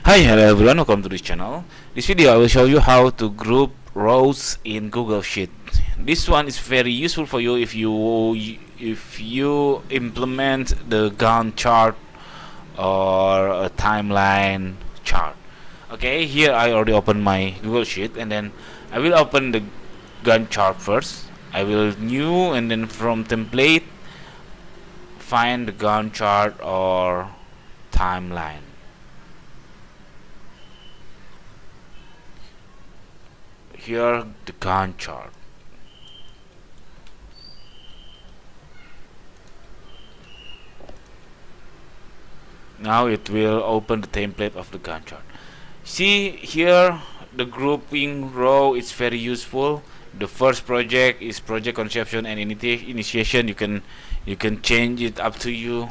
Hi, hello everyone, welcome to this channel. This video I will show you how to group rows in Google Sheet. This one is very useful for you if you implement the Gantt chart or a timeline chart. Okay, here I already opened my Google Sheet, and then I will open the Gantt chart first. I will new, and then from template find the Gantt chart or timeline. Here the Gantt chart. Now it will open the template of the Gantt chart. See here, the grouping row is very useful. The first project is project conception and initiation. You can change it up to you.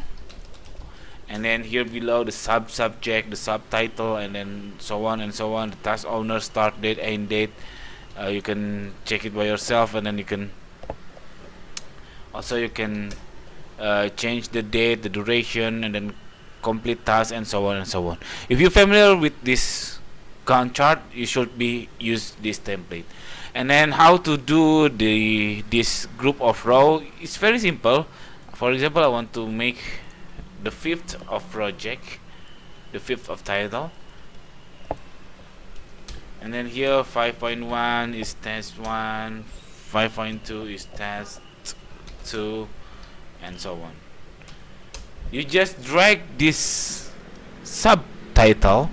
And then here below, the subject, the subtitle, and then so on and so on. The task owner, start date, end date. You can check it by yourself, and then you can change the date, the duration, and then complete task, and so on and so on. If you're familiar with this Gantt chart, you should be use this template. And then how to do this group of row? It's very simple. For example, I want to make the fifth of project, the fifth of title, and then here 5.1 is test 1, 5.2 is test 2, and so on. You just drag this subtitle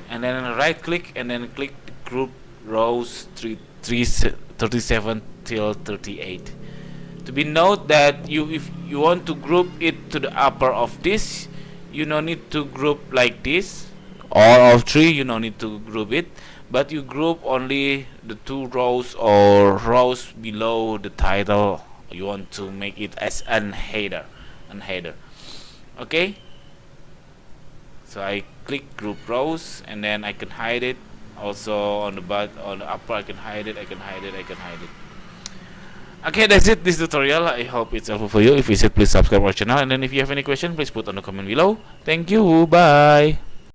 and then right click and then click group rows 37 till 38. To be note that if you want to group it to the upper of this, you no need to group like this. All of three, you no need to group it, but you group only the two rows or rows below the title. You want to make it as an header. Okay, so I click group rows, and then I can hide it. Also on the upper, I can hide it. Okay, that's it, this tutorial. I hope it's helpful for you. If you said, please subscribe our channel, and then if you have any question, please put on the comment below. Thank you, bye.